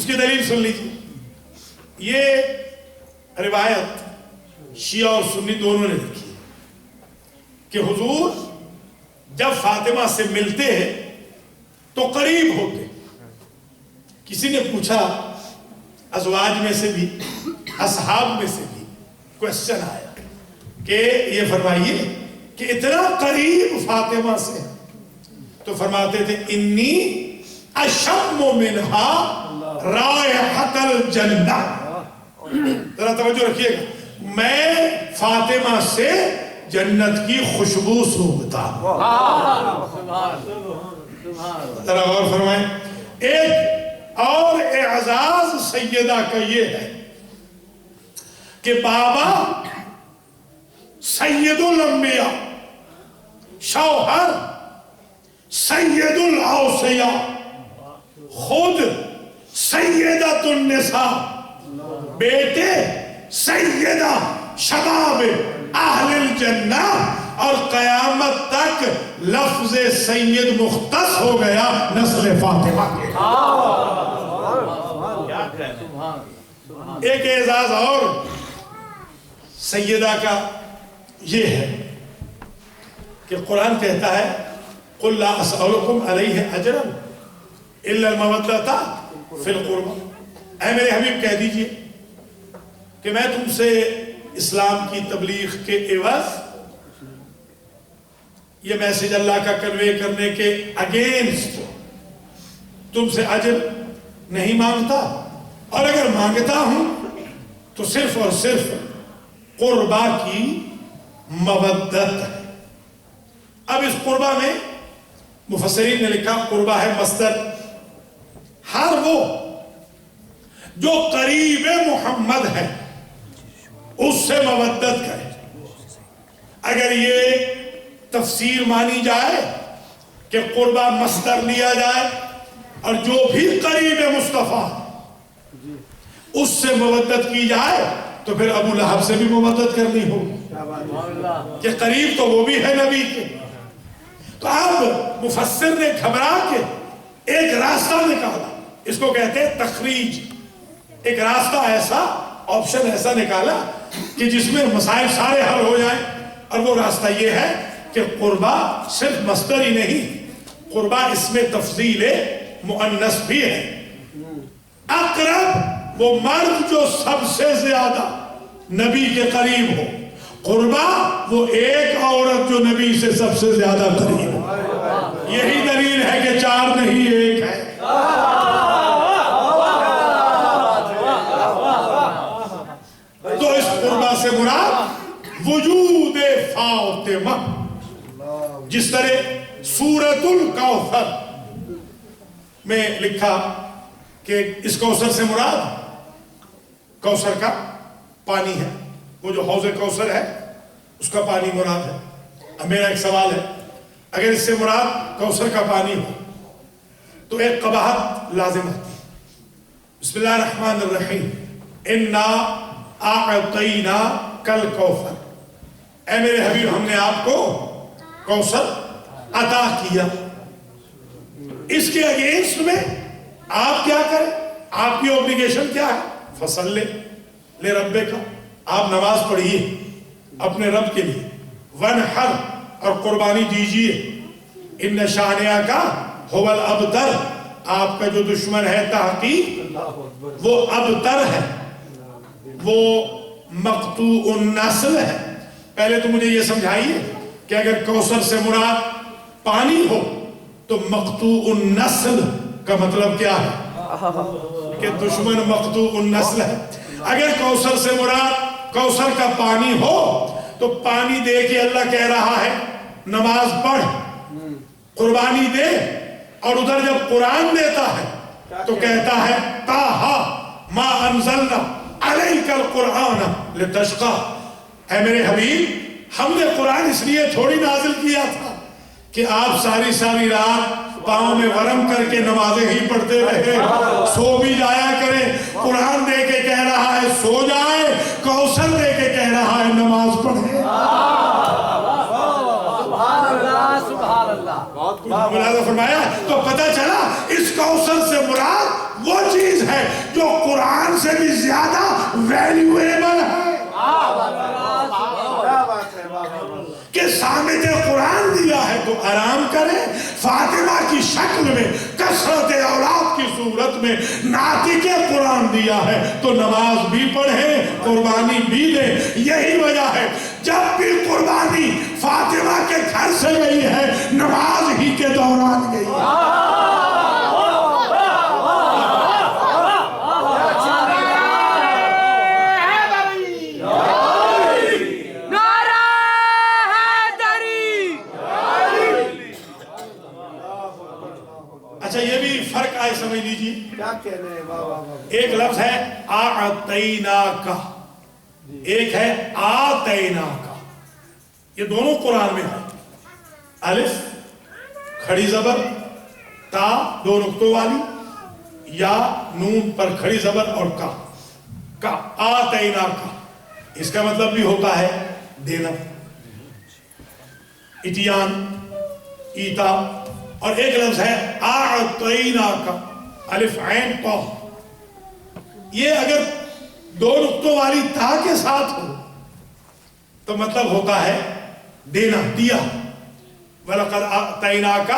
کی دلیل سن لیجیے. یہ روایت شیعہ اور سنی دونوں نے لکھی کہ حضور جب فاطمہ سے ملتے ہیں تو قریب ہوتے. کسی نے پوچھا ازواج میں سے بھی اصحاب میں سے بھی کوشچن آیا کہ یہ فرمائیے کہ اتنا قریب فاطمہ سے, تو فرماتے تھے انی اشم منہا رائحۃ الجنہ. ذرا توجہ رکھیے گا, میں فاطمہ سے جنت کی خوشبو سونگھتا ہوں. ذرا غور فرمائیں. ایک اور اعزاز سیدہ کا یہ ہے کہ بابا سید الانبیاء, شوہر سید الاوصیاء, خود سیدۃ النساء, بیٹے سیدہ شباب اہل الجنہ, اور قیامت تک لفظ سید مختص ہو گیا نسل فاطمہ کے. ایک اعزاز اور سیدہ کا یہ ہے کہ قرآن کہتا ہے قُلْ لَا أَسْأَلُكُمْ عَلَيْهِ أَجْرًا إِلَّا الْمَوَدَّةَ فِي الْقُرْبَى. اے میرے حبیب کہہ دیجئے کہ میں تم سے اسلام کی تبلیغ کے عوض یہ میسج اللہ کا کنوے کرنے کے اگینسٹ تم سے اجر نہیں مانگتا, اور اگر مانگتا ہوں تو صرف اور صرف قربا کی مودت ہے. اب اس قربا میں مفسرین نے لکھا قربا ہے مصدر, ہر وہ جو قریب محمد ہے اس سے مودت کرے. اگر یہ تفسیر مانی جائے کہ قربا مصدر لیا جائے اور جو بھی قریب مصطفیٰ اس سے مودت کی جائے تو پھر ابو لہب سے بھی مودت کرنی ہوگی کہ قریب تو وہ بھی ہے نبی کے. تو اب مفسر نے گھبرا کے ایک راستہ نکالا, اس کو کہتے ہیں تخریج. ایک راستہ ایسا, آپشن ایسا نکالا کہ جس میں مسائل سارے حل ہو جائیں, اور وہ راستہ یہ ہے کہ قربا صرف مصدر ہی نہیں, قربا اس میں تفضیل مؤنث بھی ہے. اقرب وہ مرد جو سب سے زیادہ نبی کے قریب ہو, قربا وہ ایک عورت جو نبی سے سب سے زیادہ قریب ہو. یہی دلیل ہے کہ چار نہیں ایک ہے. تو اس قربا سے مراد وجود فاطمہ, جس طرح سورۃ الکوثر میں لکھا کہ اس کوثر سے مراد کوثر کا پانی ہے, وہ جو حوض کوثر ہے اس کا پانی مراد ہے. اب میرا ایک سوال ہے, اگر اس سے مراد کوثر کا پانی ہو تو ایک قباحت لازم ہوتی ہے. بسم اللہ الرحمن الرحیم, انا اعطیناک الکوثر, اے میرے حبیب ہم نے آپ کو کوثر عطا کیا. اس کے اگینسٹ میں آپ کیا کریں, آپ کی اوبلیگیشن کیا ہے؟ فصلی لربک, آپ نماز پڑھیے اپنے رب کے لیے, ونحر اور قربانی دیجیے, ان شانئک ھو الابتر, آپ کا جو دشمن ہے تحقیق وہ ابتر ہے, وہ مقطوع النسل ہے. پہلے تو مجھے یہ سمجھائیے کہ اگر کوثر سے مراد پانی ہو تو مقطوع النسل کا مطلب کیا ہے کہ دشمن مقطوع النسل ہے. اگر کوثر سے مراد کوثر کا پانی ہو تو پانی دے کے اللہ کہہ رہا ہے نماز پڑھ, قربانی دے, اور ادھر جب قرآن دیتا ہے تو کہتا ہے تاہا ما انزلنا علیک القرآن لتشقى. اے میرے حبیب ہم نے قرآن اس لیے تھوڑی نازل کیا تھا کہ آپ ساری ساری رات پاؤں میں ورم کر کے نمازیں ہی پڑھتے رہے, سو بھی جایا کریں. قرآن دے کے کہہ رہا ہے سو جائے, کوثر دے کے کہہ رہا ہے نماز پڑھیں. سبحان اللہ. ملازہ فرمایا تو پتہ چلا اس کوثر سے مراد وہ چیز چیز ہے جو قرآن سے بھی زیادہ ویلیویبل ہے کہ سامنے قرآن دیا ہے تو آرام کریں. فاطمہ کی شکل میں کثرت اولاد کی صورت میں ناطق قرآن دیا ہے تو نماز بھی پڑھیں, قربانی بھی دیں. یہی وجہ ہے جب بھی قربانی فاطمہ کے گھر سے گئی ہے نماز ہی کے دوران گئی ہے. اچھا یہ بھی فرق آئے سمجھ لیجیے. کیا کہنے ہیں بابا؟ ایک لفظ ہے اعطیناکا, ایک ہے آتیناکا. یہ دونوں قرآن میں ہے. الف کھڑی زبر, تا دو نقطوں والی, یا نون پر کھڑی زبر اور کا آتیناکا. اس کا مطلب بھی ہوتا ہے دینا, اتیان, ایتا. اور ایک لفظ ہے اعطیناکا, الف عین طا. یہ اگر دو نقطوں والی تا کے ساتھ ہو تو مطلب ہوتا ہے دینا, دیا. وَلَقَدْ أَعْطَيْنَاكَ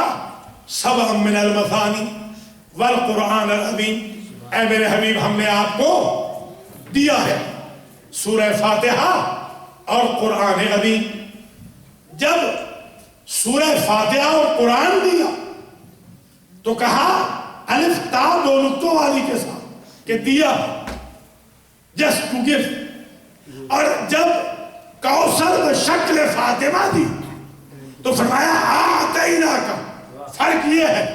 سَبْعًا مِّنَ الْمَثَانِي وَالْقُرْآنَ الْعَظِيمِ. اے میرے حبیب ہم نے آپ کو دیا ہے سورہ فاتحہ اور قرآن عظیم. جب سورہ فاتحہ اور قرآن دیا تو کہا الف تا دو نقطوں والی کے ساتھ کہ دیا, جسٹ ٹو گیو. اور جب کوثر شکل فاطمہ دی تو فرمایا آتیناکا. فرق یہ ہے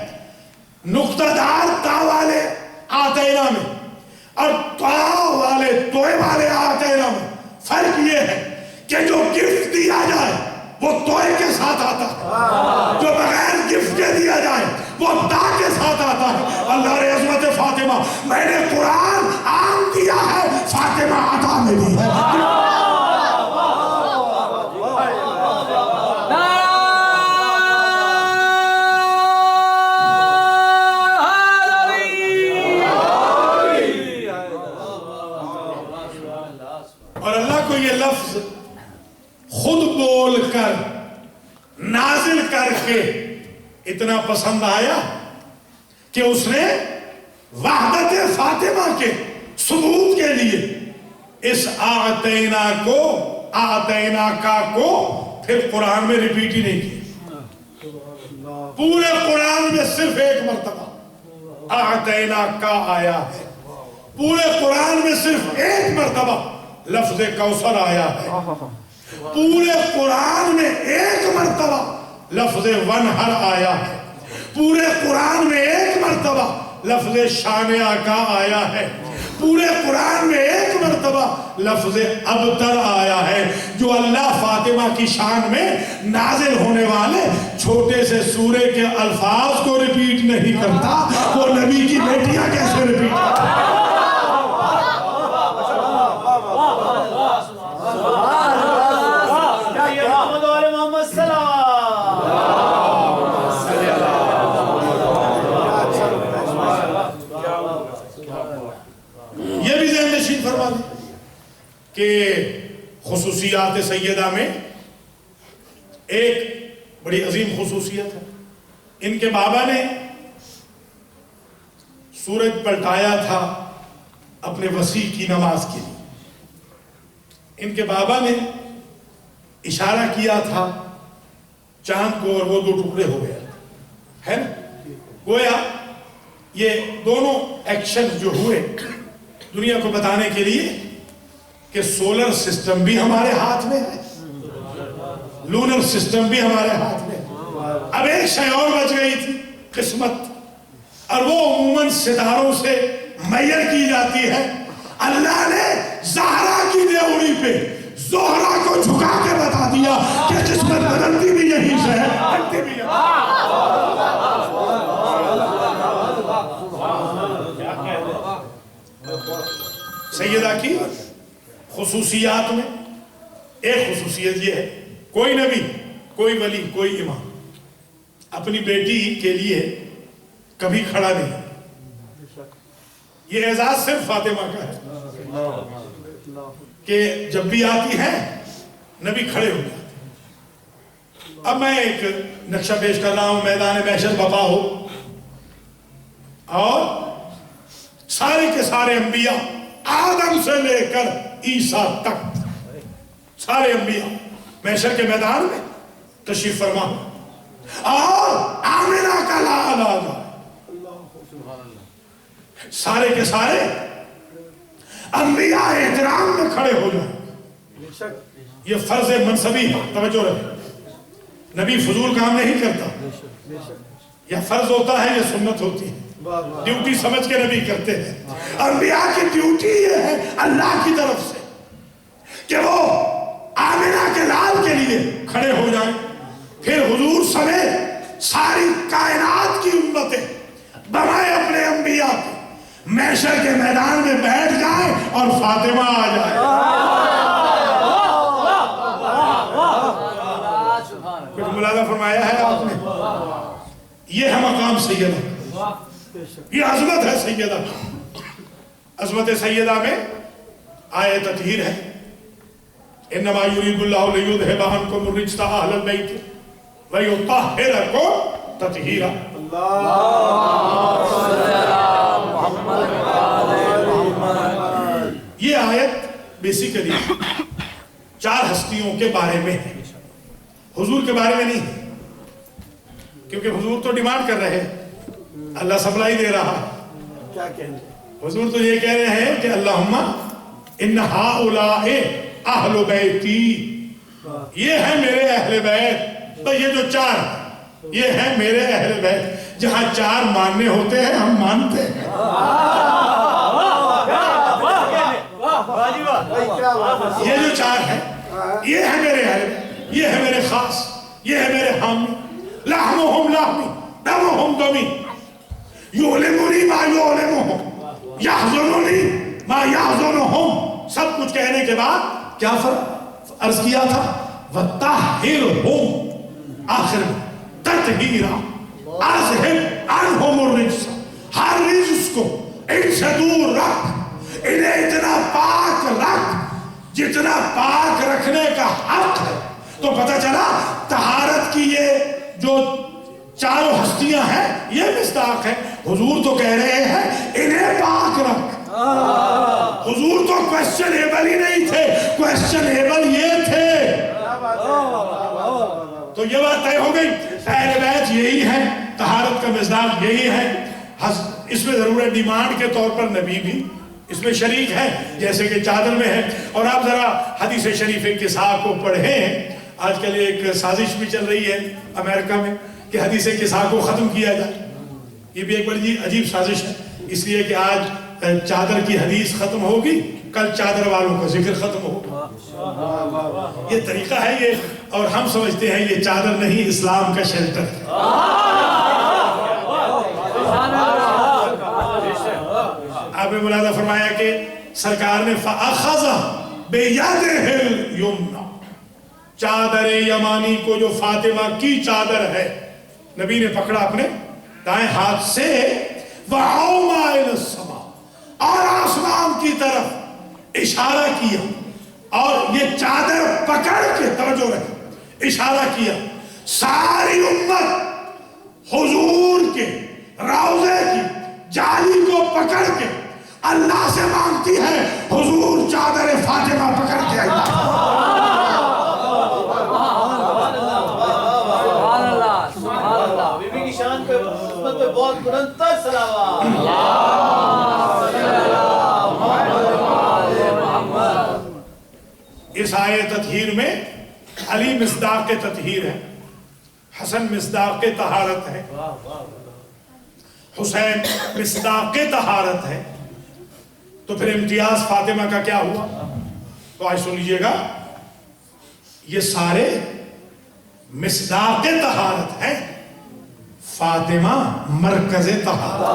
نقطہ دار تا والے آتینا میں اور تا والے توئے والے آتینا میں فرق یہ ہے کہ جو گفٹ دیا جائے وہ توئے کے ساتھ آتا ہے, جو بغیر گفٹ کے دیا جائے وہ تا کے ساتھ آتا ہے. اللہ نے عظمت فاطمہ, میں نے قرآن عام دیا ہے, فاطمہ عطا میں دی ہے. اور اللہ کو یہ لفظ خود بول کر نازل کر کے اتنا پسند آیا کہ اس نے وحدت فاطمہ کے ثبوت کے لیے اس آتیناکا کو پھر قرآن میں ریپیٹ ہی نہیں کیا. پورے قرآن میں صرف ایک مرتبہ آتیناکا آیا ہے. پورے قرآن میں صرف ایک مرتبہ لفظ کوثر آیا ہے. پورے قرآن میں ایک مرتبہ لفظ ونہر آیا ہے. پورے قرآن میں ایک مرتبہ لفظ شان آقا آیا ہے. پورے قرآن میں ایک مرتبہ لفظ ابتر آیا ہے. جو اللہ فاطمہ کی شان میں نازل ہونے والے چھوٹے سے سورے کے الفاظ کو ریپیٹ نہیں کرتا, وہ نبی کی بیٹیاں کیسے ریپیٹ کرتا. یہ بھی ذہن نشین فرما دیں کہ خصوصیات سیدہ میں ایک بڑی عظیم خصوصیت ہے. ان کے بابا نے سورج پلٹایا تھا اپنے وسیع کی نماز کے لیے. ان کے بابا نے اشارہ کیا تھا چاند کو اور وہ دو ٹکڑے ہو گیا ہے نا. گویا یہ دونوں ایکشن جو ہوئے دنیا کو بتانے کے لیے کہ سولر سسٹم بھی ہمارے ہاتھ میں ہے, لونر سسٹم بھی ہمارے ہاتھ میں ہے. اب ایک شے اور بچ گئی تھی, قسمت, اور وہ عموماً ستاروں سے میئر کی جاتی ہے. اللہ نے زہرا کی دیوری پہ زہرا کو جھکا کے بتا دیا کہ قسمت بدلتی بھی یہیں سے ہے, بنتی بھی یہیں. سیدہ کی خصوصیات میں ایک خصوصیت یہ ہے, کوئی نبی, کوئی ولی, کوئی امام اپنی بیٹی کے لیے کبھی کھڑا نہیں. یہ اعزاز صرف فاطمہ کا ہے کہ جب بھی آتی ہے نبی کھڑے ہو جاتے ہیں۔ اب میں ایک نقشہ پیش کر رہا ہوں، میدان محشر بپا ہو اور سارے کے سارے انبیاء آدم سے لے کر عیسیٰ تک سارے انبیاء محشر کے میدان میں تشریف فرما اور آمنہ کا لال آ جائے، سارے کے سارے انبیاء احترام میں کھڑے ہو جائیں۔ یہ فرض منصبی ہے، توجہ رہے، نبی فضول کام نہیں کرتا، یا فرض ہوتا ہے یا سنت ہوتی ہے، ڈیوٹی سمجھ کے نبی کرتے ہیں۔ انبیاء کی ڈیوٹی یہ ہے اللہ کی طرف سے کہ وہ آمنہ کے لال کے لیے کھڑے ہو جائیں، پھر حضور سمیت ساری کائنات کی امتیں بنائے اپنے انبیاء کے محشر کے میدان میں بیٹھ جائیں اور فاطمہ آ جائے۔ کچھ ملاحظہ فرمایا ہے آپ نے؟ یہ ہے مقام سیدہ، یہ عظمت ہے سیدہ۔ عظمت سیدہ میں آیت تطہیر ہے، انما یرید اللہ لیذھب عنکم الرجس اہل البیت ویطہرکم تطہیرا۔ یہ آیت بیسیکلی 4 ہستیوں کے بارے میں ہے، حضور کے بارے میں نہیں ہے، کیونکہ حضور تو ڈیمانڈ کر رہے ہیں، اللہ سپلائی دے رہا ہے۔ کیا کہنے حضور تو یہ کہہ رہے ہیں کہ اللہم ان ہؤلاء اہل بیتی، یہ ہے میرے اہل بیت۔ تو یہ جو 4 یہ ہے میرے اہل بیت، جہاں 4 ماننے ہوتے ہیں ہم مانتے ہیں۔ یہ جو 4 ہیں یہ ہے میرے اہل بیت، یہ ہے میرے خاص، یہ ہے میرے حامی، لحمہم لحمی دمہم دمی، یعلمنی ما یعلمہم یحزننی ما یحزنہم۔ سب کچھ کہنے کے بعد کیا فرق عرض کیا تھا؟ وَطَہِّرْهُمْ، آخر میں تطہیرا، اذہب عنہم الرجس، ہر رجس کو ان سے دور رکھ، انہیں اتنا پاک رکھ جتنا پاک رکھنے کا حق ہے۔ تو پتہ چلا طہارت کی یہ جو 4 ہستیاں ہیں یہ مصداق ہے۔ حضور تو کہہ رہے ہیں انہیں پاک رکھ۔ حضور تو کویسچنیبل ہی نہیں تھے، کویسچنیبل یہ تھے۔ تو یہ بات طے ہو گئی، اہل بیت یہی ہے، طہارت کا مصداق یہی ہے۔ اس میں ضرور ہے ڈیمانڈ کے طور پر نبی بھی اس میں شریک ہے، جیسے کہ چادر میں ہے۔ اور آپ ذرا حدیث شریف کساء کو پڑھیں، آج کل ایک سازش بھی چل رہی ہے امریکہ میں کہ حدیث کساء کو ختم کیا جائے۔ یہ بھی ایک بڑی عجیب سازش ہے، اس لیے کہ آج چادر کی حدیث ختم ہوگی، کل چادر والوں کا ذکر ختم ہوگا۔ یہ طریقہ ہے یہ، اور ہم سمجھتے ہیں یہ چادر نہیں، اسلام کا شیلٹر ہے۔ آپ نے ملاحظہ فرمایا کہ سرکار نے فَأَخَذَ بِيَدِهِ الْيُمْنَى، چادر یمانی کو جو فاطمہ کی چادر ہے نبی نے پکڑا اپنے دائیں ہاتھ سے، وَعَوْمَا إِلَى السَّمَاءِ، اور آسمان کی طرف اشارہ کیا، اور یہ چادر پکڑ کے توجہ رکھیں اشارہ کیا۔ ساری امت حضور کے روضے کی جالی کو پکڑ کے اللہ سے مانگتی ہے، حضور چادر فاطمہ پکڑ کے آئی۔ بی بی کی شان پہ عظمت پہ بہت بلندتر صلوات۔ اس آیت تطہیر میں علی مصداق تطہیر ہے، حسن مصداق طہارت ہے، حسین مصداق طہارت ہے، تو پھر امتیاز فاطمہ کا کیا ہوا؟ تو آج سن لیجئے گا، یہ سارے مصداق طہارت ہیں، فاطمہ مرکز طہارت۔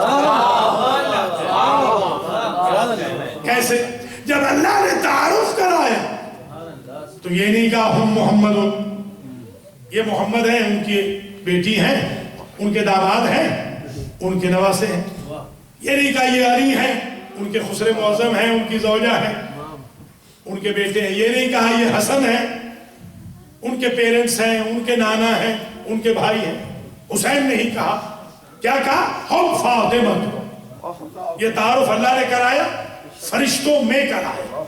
کیسے؟ جب اللہ نے تعارف کرایا تو یہ نہیں کہا ہم محمد، یہ محمد ہیں، ان کی بیٹی ہیں، ان کے داماد ہیں، ان کے نواسے ہیں۔ یہ نہیں کہا یہ علی ہیں، ان کے خسر معظم ہیں، ان کی زوجہ ہے، ان کے بیٹے ہیں. یہ نہیں کہا یہ حسن ہے، ان کے پیرنٹس ہیں، ان کے نانا ہیں، ان کے بھائی ہیں. حسین نہیں کہا، کیا کہا؟ ہم فاطمہ. یہ تعارف اللہ نے کرایا، فرشتوں میں کرایا.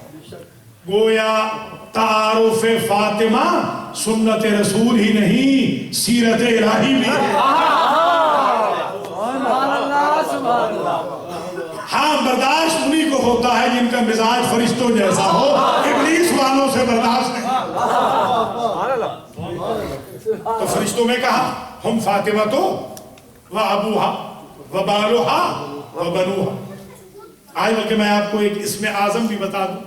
گویا تعارف فاطمہ سنت رسول ہی نہیں، سیرت الہی بھی ہے. ہاں برداشت انہی کو ہوتا ہے جن کا مزاج فرشتوں جیسا ہو، ابلیس والوں سے برداشت نہیں. تو فرشتوں میں کہا ہم فاطمہ تو و ابوہا و بالوہا و بنوہا. آج بلکہ میں آپ کو ایک اسم اعظم بھی بتا دوں.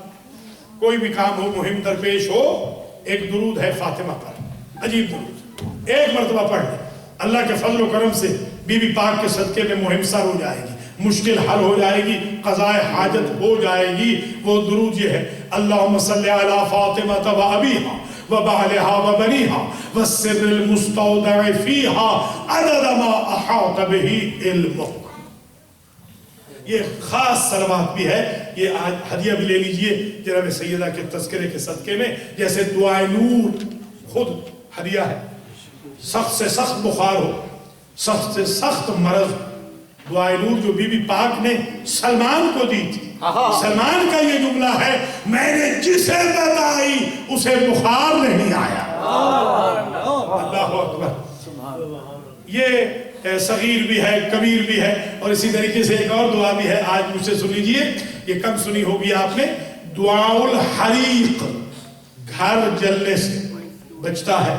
کوئی بھی کام ہو، مہم درپیش ہو، ایک درود ہے فاطمہ پر، عجیب درود. ایک مرتبہ پڑھ لیں، اللہ کے فضل و کرم سے بی بی پاک کے صدقے میں مہم سر ہو جائے گی، مشکل حل ہو جائے گی، قضاء حاجت ہو جائے گی. وہ درود یہ ہے: اللہم صلی علی فاطمہ و ابیہا و بعلہا و بنیہا والسر المستودع فیہا عدد ما احاط بہ علمہ. یہ خاص صلوات بھی ہے. یہ آج ہدیہ بھی لے لیجئے جناب سیدہ کے تذکرے کے صدقے میں. جیسے دعائے نور خود ہدیہ ہے. سخت سے سخت بخار ہو، سخت سے سخت مرض، دعائے نور جو بی بی پاک نے سلمان کو دی تھی. سلمان کا یہ جملہ ہے: میں نے جسے بتائی اسے بخار نہیں آیا. اللہ اکبر. یہ صغیر بھی ہے، کبیر بھی ہے. اور اسی طریقے سے ایک اور دعا بھی ہے، آج مجھ سے سن لیجئے، یہ کم سنی ہوگی آپ نے. دعاء الحریق. گھر جلنے سے بچتا ہے،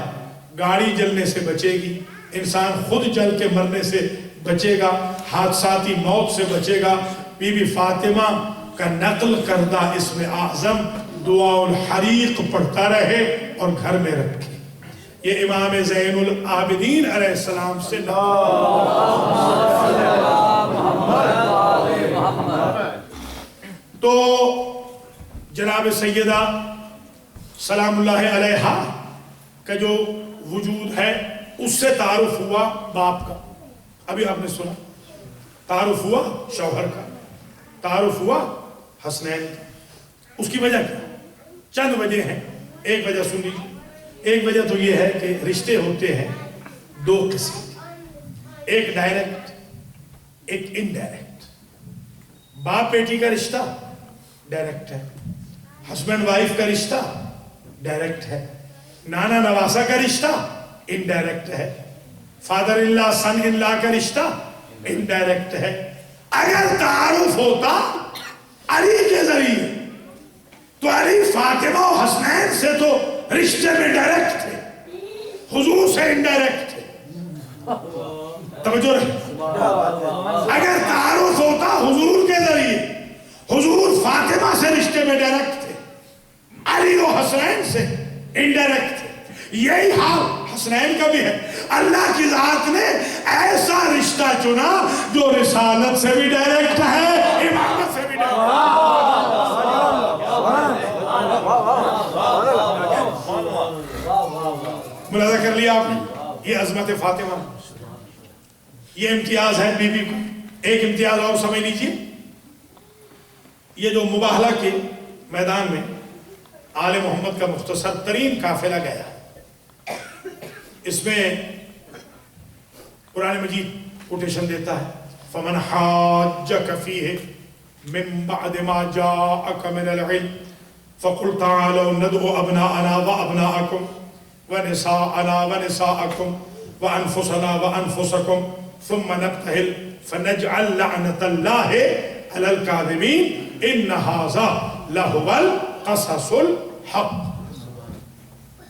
گاڑی جلنے سے بچے گی، انسان خود جل کے مرنے سے بچے گا، حادثاتی موت سے بچے گا. بی بی فاطمہ کا نقل کردہ اسم اعظم دعاء الحریق پڑھتا رہے اور گھر میں رکھے. یہ امام زین العابدین علیہ السلام سے تو جناب سیدہ سلام اللہ علیہا کا جو وجود ہے اس سے تعارف ہوا باپ کا. ابھی آپ نے سنا تعارف ہوا شوہر کا، تعارف ہوا حسنین کا. اس کی وجہ کیا؟ چند وجہ ہیں. ایک وجہ سن لیجیے. ایک وجہ تو یہ ہے کہ رشتے ہوتے ہیں دو قسم کے، ایک ڈائریکٹ، ایک انڈائریکٹ. باپ بیٹی کا رشتہ ڈائریکٹ ہے، ہسبینڈ وائف کا رشتہ ڈائریکٹ ہے، نانا نواسا کا رشتہ انڈائریکٹ ہے، فادر ان لا سن ان لا کا رشتہ انڈائریکٹ ہے. اگر تعارف ہوتا علی کے ذریعے تو علی فاطمہ و حسنین سے تو رشتے میں ڈائریکٹ تھے، حضور سے انڈائریکٹ تھے. توجہ رہے. اگر تعارف ہوتا حضور کے ذریعے، حضور فاطمہ سے رشتے میں ڈائریکٹ تھے، علی و حسنین سے انڈائریکٹ تھے. یہی حال حسنین کا بھی ہے. اللہ کی ذات نے ایسا رشتہ چنا جو رسالت سے بھی ڈائریکٹ ہے، امامت سے بھی ڈائریکٹ ہے. ملاحظہ کر لیا آپ نے؟ یہ عظمت فاطمہ، یہ امتیاز ہے بی بی کو. ایک امتیاز اور سمجھ لیجئے. یہ جو مباہلہ کے میدان میں آل محمد کا مختصر ترین قافلہ گیا، اس میں قرآن مجید کوٹیشن دیتا ہے: فمن حاجک فیہ من بعد ما جاءک من العلم فقل تعالوا ندعو ابناءنا وابناءکم ونساءنا ونساءکم وانفسنا وانفسکم ثم نبتہل فنجعل لعنت اللہ علی الکاذبین ان ھذا لہو القصص الحق.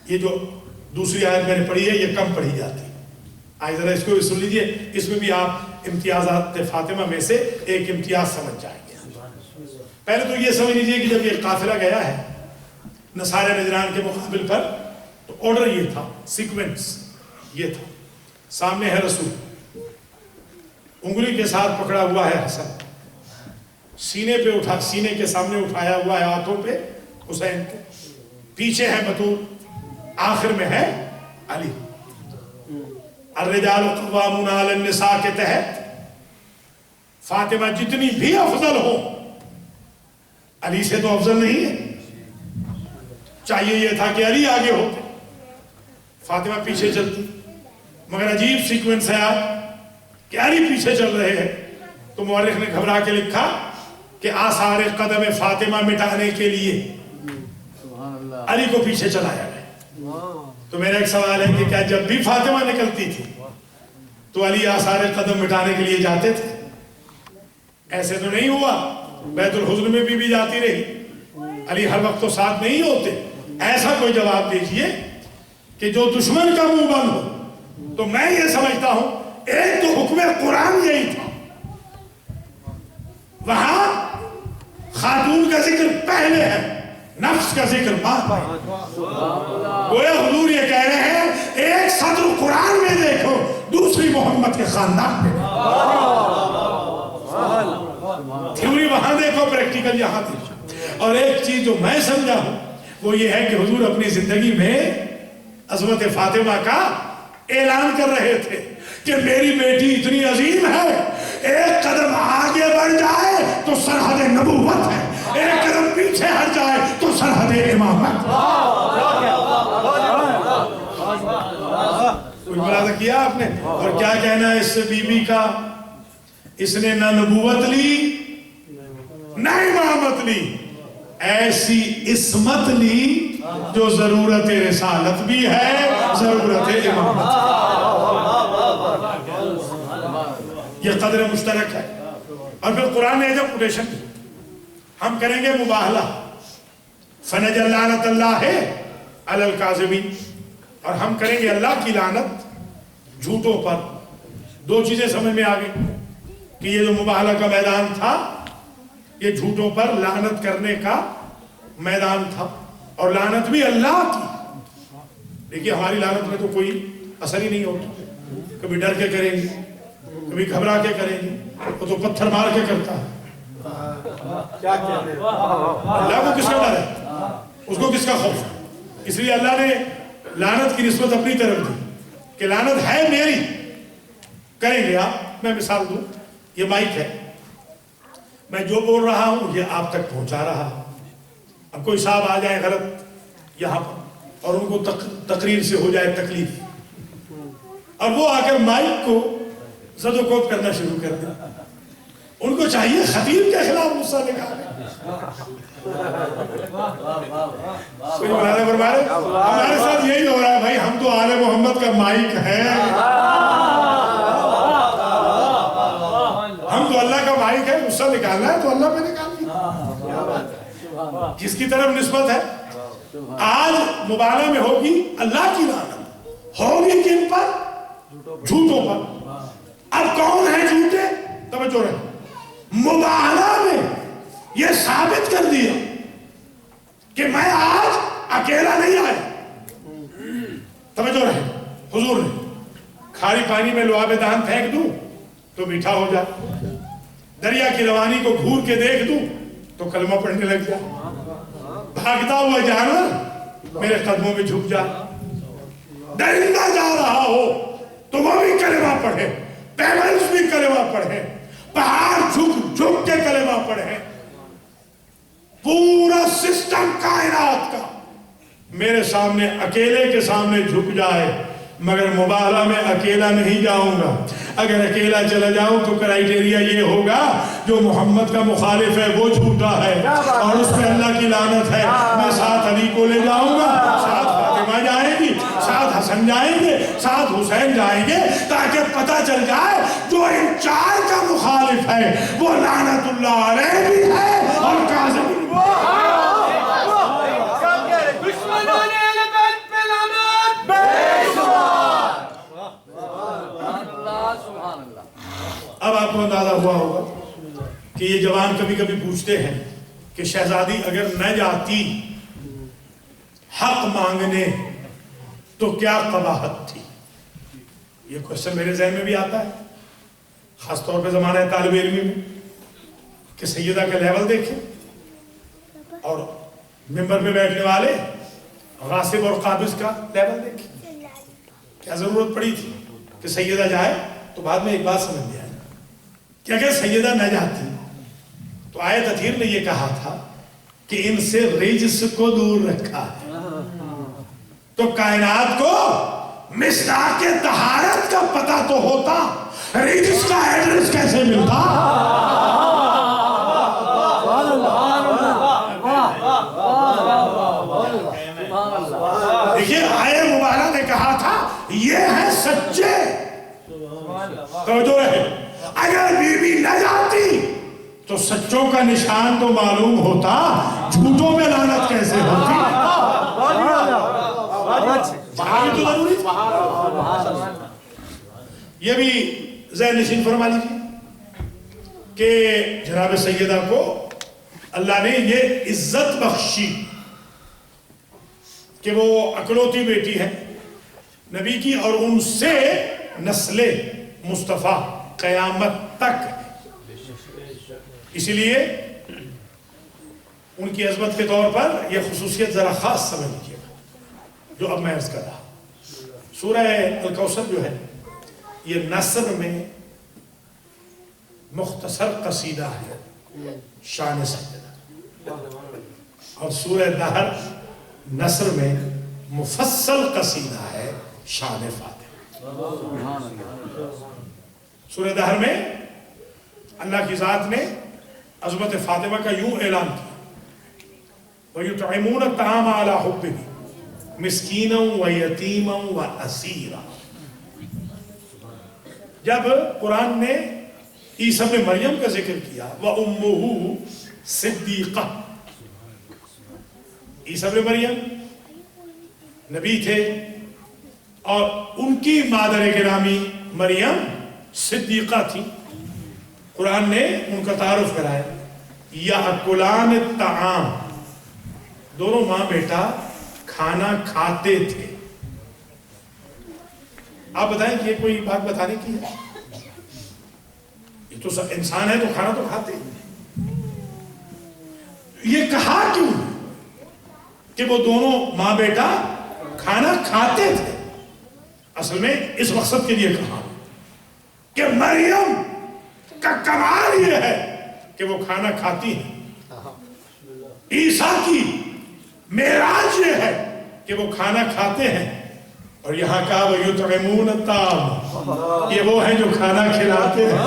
یہ جو دوسری آیت میں نے پڑھی ہے یہ کم پڑھی جاتی ہے. آئے ذرا اس کو بھی سن لیجئے. اس میں بھی آپ امتیازات فاطمہ میں سے ایک امتیاز سمجھ جائیں گے. پہلے تو یہ سمجھ لیجئے کہ جب یہ قافلہ گیا ہے نصارہ نجران کے مقابل پر، تو آرڈر یہ تھا، سیکوینس یہ تھا: سامنے ہے رسول، انگلی کے ساتھ پکڑا ہوا ہے حسن، سینے کے سامنے اٹھایا ہوا ہے ہاتھوں پہ حسین کے، پیچھے ہے بطول، آخر میں ہے علی. الرجال قوامون علی النساء کے تحت فاطمہ جتنی بھی افضل ہو علی سے تو افضل نہیں ہے. چاہیے یہ تھا کہ علی آگے ہوتے، فاطمہ پیچھے چلتی، مگر عجیب سیکوینس ہے آپ کہ علی پیچھے چل رہے ہیں. تو مورخ نے گھبرا کے لکھا کہ آثار قدم فاطمہ مٹانے کے لیے علی کو پیچھے چلایا گیا. تو میرا ایک سوال ہے کہ کیا جب بھی فاطمہ نکلتی تھی تو علی آثار قدم مٹانے کے لیے جاتے تھے؟ ایسے تو نہیں ہوا. بیت الحزن میں بھی جاتی رہی. علی ہر وقت تو ساتھ نہیں ہوتے. ایسا کوئی جواب دیجئے کہ جو دشمن کا منہ بند ہو. تو میں یہ سمجھتا ہوں ایک تو حکم قرآن یہی تھا، وہاں خاتون کا ذکر پہلے ہے، نفس کا ذکر بعد میں. گویا حضور یہ کہہ رہے ہیں ایک سطر قرآن میں دیکھو، دوسری محمد کے خاندان میں. تھیوری وہاں دیکھو، پریکٹیکل یہاں دیکھو. اور ایک چیز جو میں سمجھا ہوں وہ یہ ہے کہ حضور اپنی زندگی میں عظمت فاطمہ کا اعلان کر رہے تھے کہ میری بیٹی اتنی عظیم ہے، ایک قدم آگے بڑھ جائے تو سرحد نبوت ہے، ایک قدم پیچھے ہٹ جائے تو سرحد امامت. کچھ ملازہ کیا آپ نے؟ اور کیا کہنا ہے اس بی بی کا؟ اس نے نہ نبوت لی نہ امامت لی، ایسی عصمت لی جو ضرورت رسالت بھی ہے، ضرورت امامت. یہ قدر مشترک ہے. اور پھر قرآن نے جب کوٹیشن کی، ہم کریں گے مباہلہ، فنجعل لعنت اللہ علی الکاذبین، اور ہم کریں گے اللہ کی لعنت جھوٹوں پر. دو چیزیں سمجھ میں آ گئی کہ یہ جو مباہلہ کا میدان تھا یہ جھوٹوں پر لعنت کرنے کا میدان تھا، اور لعنت بھی اللہ کی. دیکھیے ہماری لعنت میں تو کوئی اثر ہی نہیں ہوتا. کبھی ڈر کے کریں گے، کبھی گھبرا کے کریں گے، وہ تو پتھر مار کے کرتا ہے. اللہ کو کس کا ڈر ہے؟ اس کو کس کا خوف ہے؟ اس لیے اللہ نے لعنت کی نسبت اپنی طرف دی کہ لعنت ہے میری. کریں گے آپ. میں مثال دوں، یہ مائک ہے، میں جو بول رہا ہوں یہ آپ تک پہنچا رہا. اب کوئی صاحب آ جائے غلط یہاں پر اور ان کو تقریر سے ہو جائے تکلیف، اور وہ آ کر مائک کو زد و کوب کرنا شروع کر دیں، ان کو چاہیے خطیب کے خلاف غصہ نکالیں. کوئی بنانے فرمائے ہمارے ساتھ یہی ہو رہا ہے بھائی، ہم تو آل محمد کا مائک ہے، ہم تو اللہ کا مائک ہے. غصہ نکالنا ہے تو اللہ پہ نکال دیں. کس کی طرف نسبت ہے؟ آج مبالغہ میں ہوگی اللہ کی لعنت، ہوگی کن پر؟ جھوٹوں پر. اب کون ہے جھوٹے؟ توجہ رہے، مبالغہ میں یہ ثابت کر دیا کہ میں آج اکیلا نہیں آیا. توجہ رہے، حضور نے کھاری پانی میں لعاب دہن پھینک دوں تو میٹھا ہو جائے، دریا کی روانی کو گھور کے دیکھ دوں تو کلمہ پڑھنے لگ جائے، بھاگتا ہوا جانور میرے قدموں میں جھک جائے، درندہ جا رہا ہو تو وہ بھی کلمہ پڑھے، پیمنٹس بھی کلمہ پڑھے، پہاڑ جھک جھک کے کلمہ پڑھے. پورا سسٹم کائنات کا میرے سامنے اکیلے کے سامنے جھک جائے، مگر مبالغہ میں اکیلا نہیں جاؤں گا. اگر اکیلا چلا جاؤں تو کرائیٹیریا یہ ہوگا جو محمد کا مخالف ہے وہ جھوٹا ہے اور اس پہ اللہ کی لعنت ہے. میں ساتھ علی کو لے جاؤں گا، ساتھ فاطمہ جائیں گی، ساتھ حسن جائیں گے، ساتھ حسین جائیں گے، تاکہ پتہ چل جائے جو ان چار کا مخالف ہے وہ لعنت اللہ علیہ بھی ہے اور کاظم بھی. اب آپ کو اندازہ ہوا ہوگا کہ یہ جوان کبھی کبھی پوچھتے ہیں کہ شہزادی اگر نہ جاتی حق مانگنے تو کیا قباحت تھی. یہ کوشچن میرے ذہن میں بھی آتا ہے، خاص طور پہ زمانہ طالب علمی میں، کہ سیدہ کا لیول دیکھیں اور ممبر پہ بیٹھنے والے غاصب اور قابض کا لیول دیکھیں. کیا ضرورت پڑی تھی کہ سیدہ جائے؟ تو بعد میں ایک بات سمجھ میں آئی کہ اگر سیدہ نہ جاتی تو آیت اطہیر نے یہ کہا تھا کہ ان سے رجس کو دور رکھا ہے، تو کائنات کو مصداق طہارت کا پتہ تو ہوتا، رجس کا ایڈریس کیسے ملتا؟ دیکھیے آیہ مبارکہ نے کہا تھا یہ ہے سچے، توجہ ہے، اگر بی بی نہ جاتی تو سچوں کا نشان تو معلوم ہوتا، جھوٹوں میں لعنت کیسے ہوتی؟ یہ بھی ذہن نشین فرما لیجیے کہ جناب سیدہ کو اللہ نے یہ عزت بخشی کہ وہ اکلوتی بیٹی ہے نبی کی، اور ان سے نسل مصطفیٰ قیامت تک، اسی لیے ان کی عظمت کے طور پر یہ خصوصیت ذرا خاص سمجھ لیجیے گا جو اب میں عرض کر رہا ہوں۔ سورہ الکوثر جو ہے یہ نثر میں مختصر قصیدہ ہے شان سیدہ، اور سورہ دہر نثر میں مفصل قصیدہ ہے شان فاطمہ۔ سورہ دہر میں اللہ کی ذات نے عظمت فاطمہ کا یوں اعلان کیا، وَيُطْعِمُونَ الطَّعَامَ عَلَى حُبِّهِ مِسْكِينًا وَيَتِيمًا وَأَسِيرًا۔ جب قرآن نے عیسیٰ ابن مریم کا ذکر کیا وَأُمُّهُ صِدِّيقَةٌ، عیسیٰ ابن مریم نبی تھے اور ان کی مادر گرامی مریم صدیقہ تھی، قرآن نے ان کا تعارف کرایا، یأکلان الطعام، دونوں ماں بیٹا کھانا کھاتے تھے۔ آپ بتائیں کہ یہ کوئی بات بتانے کی ہے؟ یہ تو سب انسان ہے تو کھانا تو کھاتے ہیں، یہ کہا کیوں کہ وہ دونوں ماں بیٹا کھانا کھاتے تھے؟ اصل میں اس مقصد کے لیے کہا کہ مریم کا کمال یہ ہے کہ وہ کھانا کھاتی ہے، عیسیٰ کی معراج یہ ہے کہ وہ کھانا کھاتے ہیں، اور یہاں کہا وَيُطْعِمُونَ الطَّعَامَ، یہ وہ ہیں جو کھانا کھلاتے ہیں،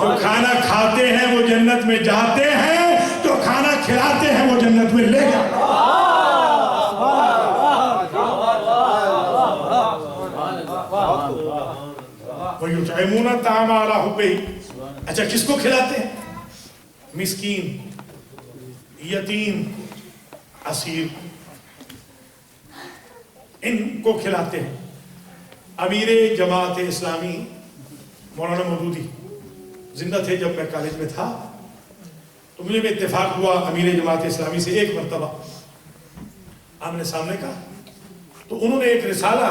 جو کھانا کھاتے ہیں وہ جنت میں جاتے ہیں، جو کھانا کھلاتے ہیں وہ جنت میں لے جاتے ہیں۔ وَيُطْعِمُونَ الطَّعَامَ عَلَى حُبِّهِ، اچھا کس کو کھلاتے ہیں؟ مسکین، یتیم، اسیر، ان کو کھلاتے ہیں۔ امیر جماعت اسلامی مولانا مودودی زندہ تھے جب میں کالج میں تھا، تو مجھے بھی اتفاق ہوا امیر جماعت اسلامی سے ایک مرتبہ آمنے سامنے کا، تو انہوں نے ایک رسالہ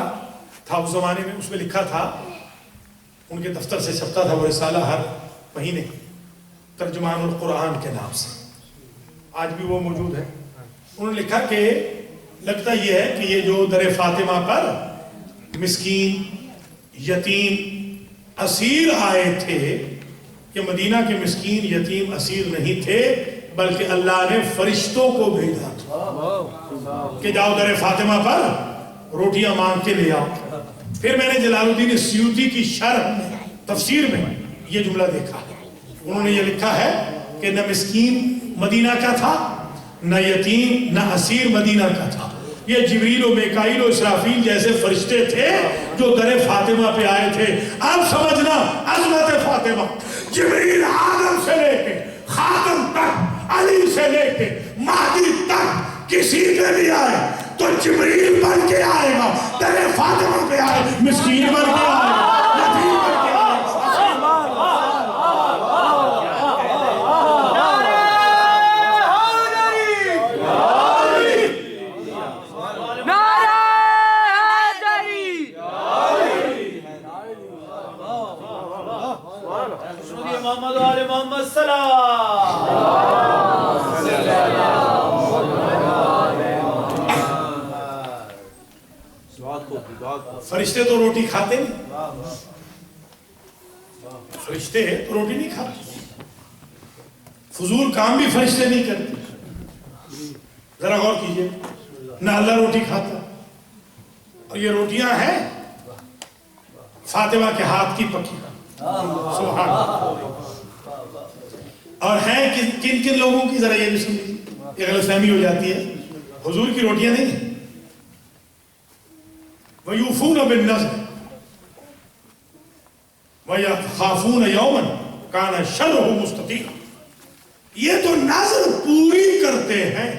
تھا اس زمانے میں، اس میں لکھا تھا، ان کے دفتر سے چھپتا تھا وہ رسالہ ہر مہینے، ترجمان القرآن کے نام سے، آج بھی وہ موجود ہے۔ انہوں نے لکھا کہ لگتا یہ ہے کہ یہ جو در فاطمہ پر مسکین، یتیم، اسیر آئے تھے، یہ مدینہ کے مسکین، یتیم، اسیر نہیں تھے، بلکہ اللہ نے فرشتوں کو بھیجا تھا کہ جاؤ در فاطمہ پر روٹیاں مانگ کے لے آؤ۔ پھر میں نے جلال الدین سیوطی کی شرح میں، تفسیر میں یہ جملہ دیکھا، انہوں نے یہ لکھا ہے کہ نہ مسکین مدینہ کا تھا، نہ یتیم، نہ اسیر مدینہ کا تھا، یہ جبریل و میکائیل و اسرافیل جیسے فرشتے تھے جو در فاطمہ پہ آئے تھے۔ اب سمجھنا عظمت فاطمہ، جبریل آدم سے لے کے خاتم تک، علی سے لے کے مہدی تک کسی پہ بھی آئے تو جبریل بن کے آئے گا، در فاطمہ پہ آئے مسکین بن کے آئے گا، یتیم بن کے آئے گا۔ محمد و آل محمد سلام۔ فرشتے تو روٹی کھاتے نہیں، فرشتے تو روٹی نہیں کھاتے، فضول کام بھی فرشتے نہیں کرتے. ذرا غور کیجئے, نہ اللہ روٹی کھاتا, اور یہ روٹیاں ہیں فاطمہ کے ہاتھ کی پکی. سبحان اللہ. اور ہیں کن کن لوگوں کی, ذرا یہ بھی سن لیجیے, یہ غلط فہمی ہو جاتی ہے. حضور کی روٹیاں نہیں ہیں. وَيُوفُونَ بِالنَّذْرِ وَيَخَافُونَ يَوْمًا كَانَ شَرُّهُ مُسْتَطِيرًا. یہ تو نظر پوری کرتے ہیں.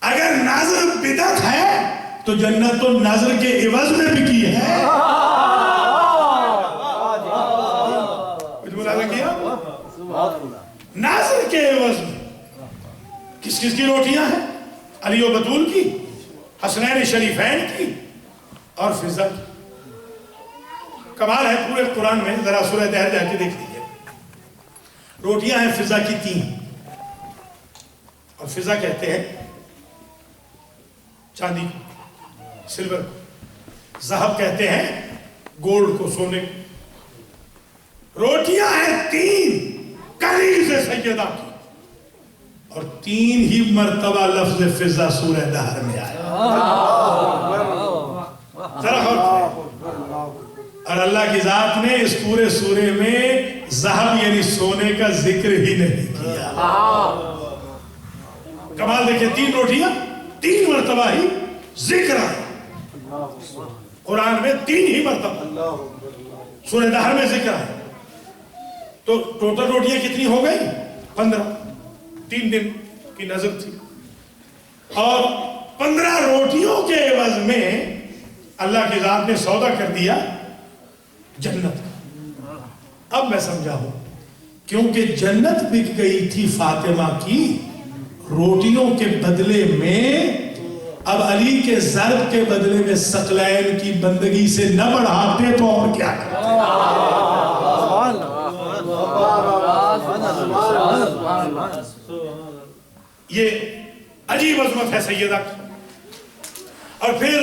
اگر نظر بدعت ہے تو جنت تو نظر کے عوض میں بھی کی ہے. کچھ ملاحظہ کیا؟ نظر کے عوض میں. کس کس کی روٹیاں ہیں؟ علی و بطول کی, حسنین شریفین کی, اور فضا کی. کمال ہے پورے قرآن میں, ذرا سورہ دہر جا کے دیکھ لیجیے. روٹیاں ہیں فضا کی 3, اور فضا کہتے ہیں چاندی کو, سلور کو. ذہب کہتے ہیں گولڈ کو, سونے کو. روٹیاں ہیں 3 کنیز سیدہ کی, اور 3 ہی مرتبہ لفظ فضا سورہ دہر میں آیا. ذرا غور. اور اللہ کی ذات نے اس پورے سورے میں ذہب یعنی سونے کا ذکر ہی نہیں کیا. کمال دیکھیں, 3 روٹیاں 3 مرتبہ ہی ذکر ہے قرآن میں, 3 ہی مرتبہ سورہ دہر میں ذکر ہے. تو ٹوٹل روٹیاں کتنی ہو گئی؟ 15. 3 دن کی نظر تھی, اور 15 روٹیوں کے عوض میں اللہ کی ذات نے سودا کر دیا جنت کا. اب میں سمجھا ہوں, کیونکہ جنت بک گئی تھی فاطمہ کی روٹیوں کے بدلے میں. اب علی کے ضرب کے بدلے میں ثقلین کی بندگی سے نہ بڑھاتے تو اور کیا کرتے؟ یہ عجیب عظمت ہے سیدہ کی. اور پھر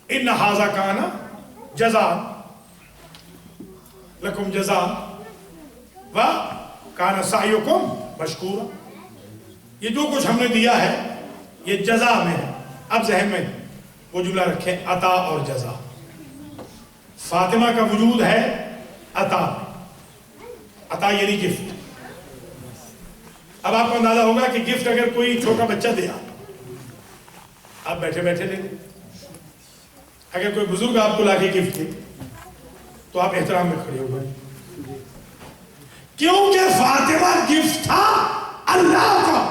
ان ھذا کان جزاء لکم جزاء و کان سعیکم مشکورا. یہ جو کچھ ہم نے دیا ہے یہ جزا میں ہے. اب ذہن میں وہ جملہ رکھیں, عطا اور جزا. فاطمہ کا وجود ہے عطا. عطا یعنی گفٹ. اب آپ کو اندازہ ہوگا کہ گفٹ اگر کوئی چھوٹا بچہ دیا آپ بیٹھے بیٹھے لے لیں. اگر کوئی بزرگ آپ کو لا کے گفٹ دے تو آپ احترام میں کھڑے ہو گئے, کیونکہ فاطمہ گفٹ تھا اللہ کا.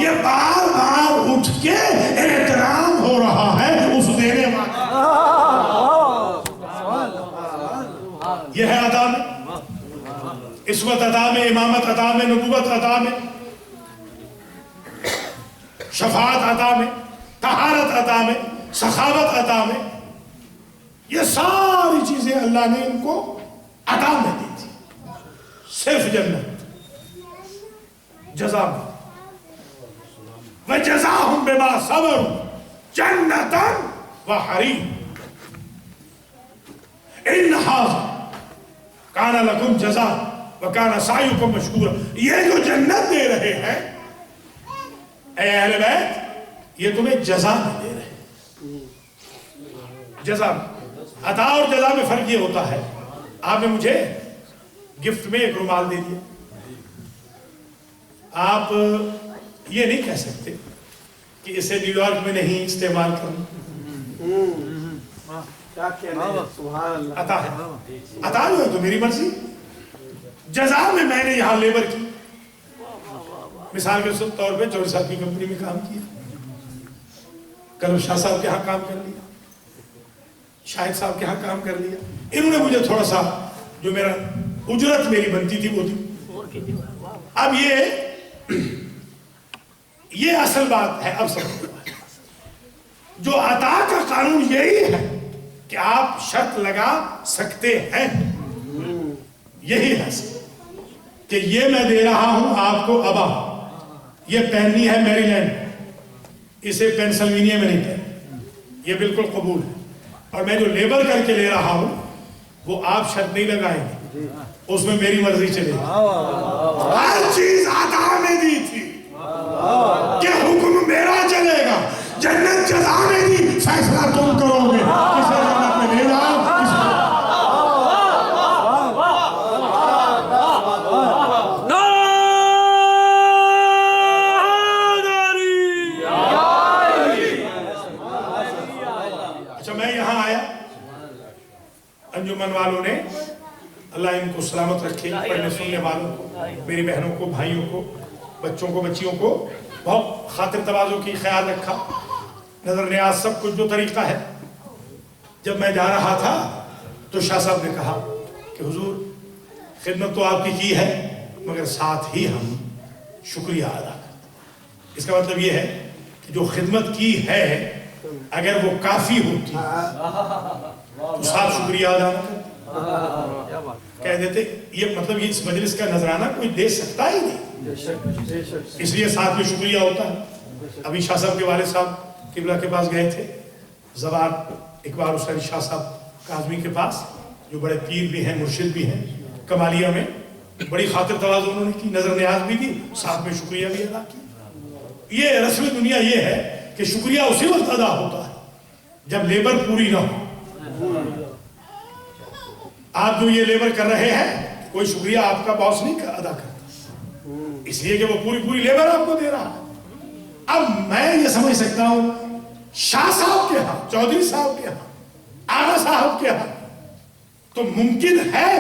یہ بار بار اٹھ کے احترام ہو رہا ہے اس دینے والے. یہ ہے عطا میں, عصمت عطا میں, امامت عطا میں, نبوت عطا میں, شفاعت عطا میں, طہارت عطا میں, سخاوت عطا میں. یہ ساری چیزیں اللہ نے ان کو عطا میں دی تھی. صرف جنت جزا میں. وَجَزَاهُمْ بِمَا صَبَرُوا جَنَّةً وَحَرِيرًا. إِنَّ هَذَا كَانَ لَكُمْ جَزَاءً وَكَانَ سَعْيُكُمْ مَشْكُورًا. یہ جو جنت دے رہے ہیں اے اہل بیت, یہ تمہیں جزا میں دے رہے ہیں. جزا میں. عطا اور جزا میں فرق یہ ہوتا ہے, آپ نے مجھے گفٹ میں ایک رومال دے دیا, آپ یہ نہیں کہہ سکتے کہ اسے نیو یارک میں نہیں استعمال کروں. عطا ہے, عطا جو ہے تو میری مرضی. جزا میں نے یہاں لیبر کی, مثال کے طور پہ جوہری صاحب کی کمپنی میں کام کیا, کرم شاہ صاحب کے ہاں کام کر لیا, شاہد صاحب کے ہاں کام کر لیا. انہوں نے مجھے تھوڑا سا جو میرا اجرت میری بنتی تھی وہ دی. اب یہ اصل بات ہے. اب سمجھو, جو عطا کا قانون یہی ہے کہ آپ شرط لگا سکتے ہیں. یہی ہے کہ یہ میں دے رہا ہوں آپ کو ابا, یہ پہننی ہے میری لینڈ, اسے پینسلوینیا میں نہیں پہننی, یہ بالکل قبول ہے. اور میں جو لیبر کر کے لے رہا ہوں وہ آپ شرط نہیں لگائیں گے, اس میں میری مرضی چلے گی. ہر چیز عطا میں دی تھی کہ حکم میرا چلے گا. جنت جزا میں دی, فیصلہ تم کرو گے کسے جنت میں لے جاؤ. اچھا میں یہاں آیا, انجمن والوں نے, اللہ ان کو سلامت رکھے, پڑھنے سننے والوں کو, میری بہنوں کو, بھائیوں کو, بچوں کو, بچیوں کو بہت خاطر تواضع کی خیال رکھا, نظر نیاز سب کچھ جو طریقہ ہے. جب میں جا رہا تھا تو شاہ صاحب نے کہا کہ حضور خدمت تو آپ کی ہے مگر ساتھ ہی ہم شکریہ ادا کرتے. اس کا مطلب یہ ہے کہ جو خدمت کی ہے اگر وہ کافی ہوتی تو ساتھ شکریہ ادا کرتے. کہہ دیتے یہ مطلب یہ اس مجلس کا نذرانہ کوئی دے سکتا ہی نہیں, اس لیے ساتھ میں شکریہ ہوتا ہے. ابھی شاہ صاحب کے والد صاحب قبلہ کے پاس گئے تھے, زوار اقبال حسین شاہ صاحب کاظمی کے پاس, جو بڑے پیر بھی ہیں, مرشد بھی ہیں. کمالیہ میں بڑی خاطر تواضع انہوں نے کی, نظر نیاز بھی دی, ساتھ میں شکریہ بھی ادا کی. یہ رسم دنیا یہ ہے کہ شکریہ اسی وقت ادا ہوتا ہے جب لیبر پوری نہ ہو. آپ جو یہ لیبر کر رہے ہیں کوئی شکریہ آپ کا باس نہیں ادا کرتا, اس لیے کہ وہ پوری لیبر آپ کو دے رہا ہے. اب میں یہ سمجھ سکتا ہوں شاہ صاحب کے ہاں, چودھری صاحب کے ہاں, آغا صاحب کے ہاں تو ممکن ہے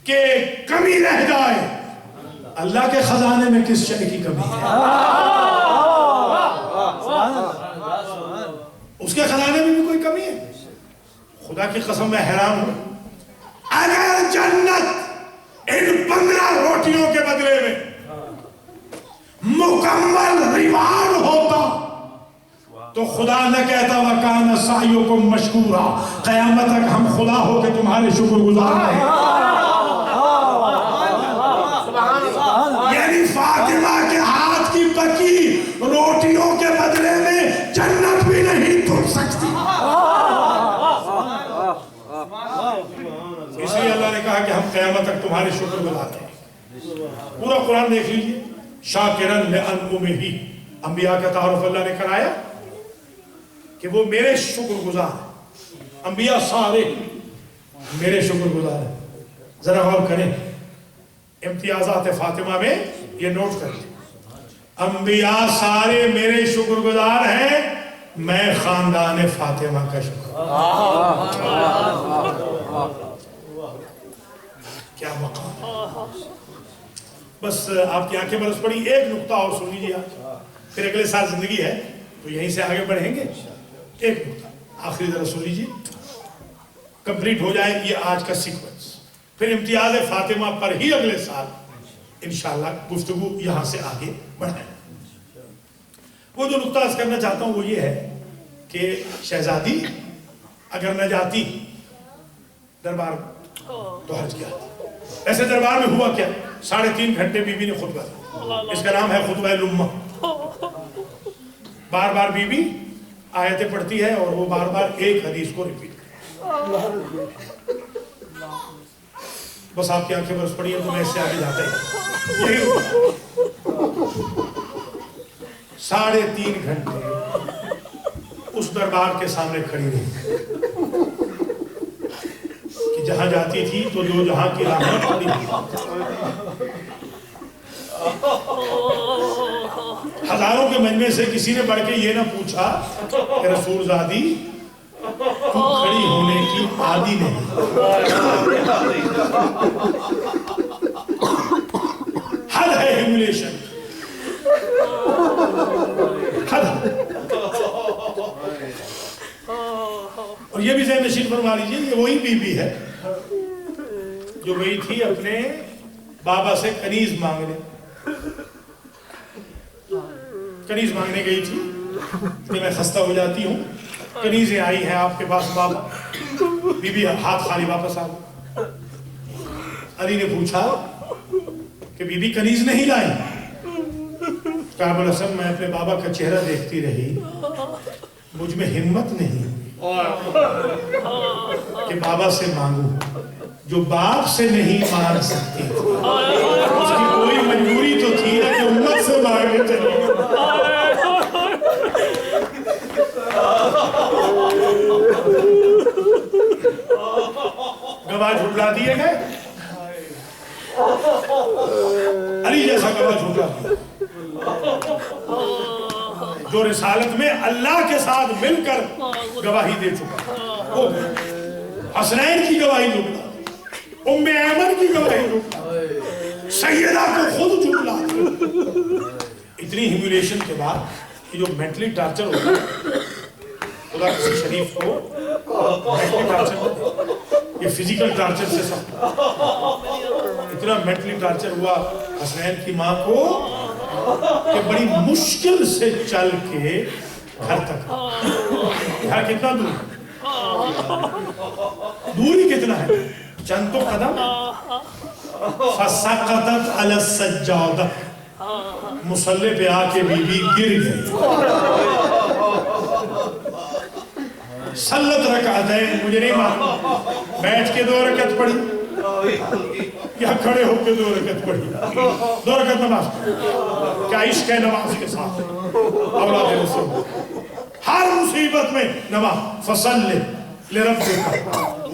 کہ کمی رہ جائے, اللہ کے خزانے میں کس شے کی کمی ہے؟ اس کے خزانے میں بھی کوئی کمی ہے؟ خدا کی قسم میں حیران ہوں, اگر جنت ان 15 روٹیوں کے بدلے میں مکمل ریوارڈ ہوتا تو خدا نہ کہتا وَكَانَ سَعْيُكُمْ مَشْكُورًا, قیامت تک ہم خدا ہو کے تمہارے شکر گزار ہیں. یعنی فاطمہ کے ہاتھ کی پکی روٹیوں کے بدلے میں جنت بھی نہیں تم سکتی. اس لیے اللہ نے کہا کہ ہم قیامت تک تمہارے شکر گزار ہیں. پورا قرآن دیکھ لیجئے, شاکرن لِأَنْعُمِهِ, انبیاء کا تعارف اللہ نے کرایا کہ وہ میرے شکر گزار ہیں. انبیاء سارے میرے شکر گزار ہیں. ذرا غور کریں امتیازات فاطمہ میں یہ نوٹ کر لیں, انبیاء سارے میرے شکر گزار ہیں, میں خاندان فاطمہ کا شکر. کیا مقام. بس آپ کی آنکھیں برس پڑی. ایک نقطہ اور سن لیجیے آپ, پھر اگلے سال زندگی ہے تو یہیں سے آگے بڑھیں گے. ایک نقطہ آخری ذرا سن لیجیے, کمپلیٹ ہو جائے یہ آج کا سیکوینس, پھر امتیاز فاطمہ پر ہی اگلے سال انشاءاللہ گفتگو یہاں سے آگے بڑھائیں. وہ جو نقطہ عرض کرنا چاہتا ہوں وہ یہ ہے کہ شہزادی اگر نہ جاتی دربار تو حج کیا. ایسے دربار میں ہوا کیا, 3.5 گھنٹے بی بی نے خطبہ دیا, اس کا نام ہے خطبہ لمہ. بار بار بی بی آیتیں پڑھتی ہے اور وہ بار بار ایک حدیث کو ریپیٹ کرتی. بس آپ کی آنکھیں برس پڑی ہیں تو میں اس سے آگے جاتا ہی 3.5 گھنٹے اس دربار کے سامنے کھڑی رہی کہ جہاں جاتی تھی تو دو جہاں کی رحمت پڑی. ہزاروں کے مجمع سے کسی نے بڑھ کے یہ نہ پوچھا کہ رسول زادی تو کھڑی ہونے کی عادی نہیں. حد ہے ہیوملیشن, حد. اور یہ بھی ذہن نشین فرما لیجیے, یہ وہی بی بی ہے جو گئی تھی اپنے بابا سے کنیز مانگنے. کنیز مانگنے گئی تھی کہ میں خستہ ہو جاتی ہوں, کنیزیں آئی ہیں آپ کے پاس بابا. بی بی ہاتھ خالی واپس آ گئی. علی نے پوچھا کہ بی بی کنیز نہیں لائی. کہا ابوالحسن میں اپنے بابا کا چہرہ دیکھتی رہی, مجھ میں ہمت نہیں. کہ بابا سے مانگو جو باپ سے نہیں مانگ سکتی تھی. اس کی کوئی مجبوری تو تھی نا کہ امت سے مانگے چلے. گواہ جھٹلا دیے گئے, علی جیسا گواہ جھٹلا دیا جو رسالت میں اللہ کے ساتھ مل کر گواہی دے چکا. وہ حسنین کی گواہی جھٹلا, ام ایمن کی گواہی جھٹلا, سیدہ کو خود جھٹلا. اتنی ہیومیلیشن کے بعد یہ جو مینٹلی ٹارچر ہوتا ہے, خدا کسی شریف کو مینٹلی ٹارچر ہوتا ہے, یہ فزیکل ٹارچر سے سب اتنا مینٹلی ٹارچر ہوا حسنین کی ماں کو کہ بڑی مشکل سے چل کے گھر تک. گھر کتنا دور, دوری کتنا ہے, چند تو قدم. فسقطت علی السجادہ, مصلی پہ آ کے بی بی گر گئی. سلت رکعتین, مجھے نہیں معلوم بیٹھ کے 2 رکعت پڑھی یا کھڑے ہو کے 2 رکعت پڑھی. 2 رکعت نماز پڑھی. کیا عشق ہے نماز کے ساتھ اولاد رسول. ہر مصیبت میں نماز. فصلی لربک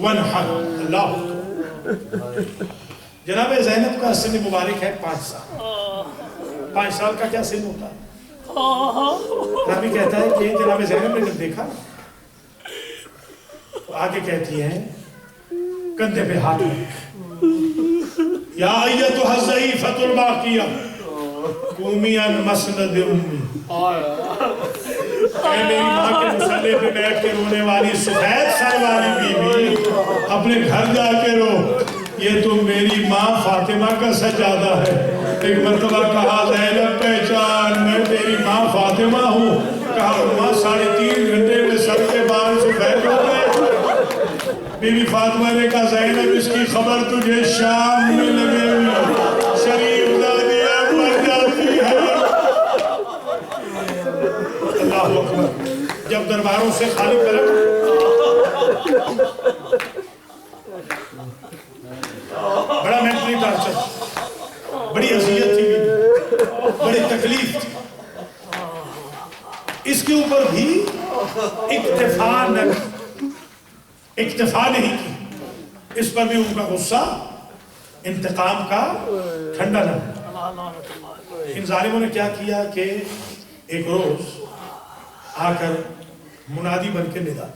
وانحر. اللہ. جناب زینب کا سن مبارک ہے 5 سال. 5 سال کا کیا سن ہوتا ہے؟ نبی کہتا ہے کہ جناب زینب نے جب دیکھا تو آگے کہتی ہیں کندھے پہ ہاتھ رکھ, یا ایتھا الضعیفۃ الباقیہ قومی عن مسند امی. اے میری ماں کے مصلی پہ بیٹھ کے رونے والی سفید سر والی بیوی, اپنے گھر جا کے رو. یہ تو میری ماں فاطمہ کا سجادہ ہے. ایک مرتبہ کہا زینب پہچان, میں تیری ماں فاطمہ ہوں. کہا ماں 3.5 گھنٹے میں سر کے بال سفید ہو گئے. بی بی فاطمہ نے کہا زینب اس کی خبر تجھے شام میں لگے ہوئی, شریف دادیا مر جاتی ہے. اللہ اکبر. جب درباروں سے خالی کرم بڑا مینٹلی ٹارچر, بڑی اذیت تھی, بڑی تکلیف تھی. اس کے اوپر بھی اکتفا نہیں کی. اس پر بھی ان کا غصہ انتقام کا ٹھنڈا نہ ہوا. ان ظالموں نے کیا کیا کہ ایک روز آ کر منادی بن کے ندا,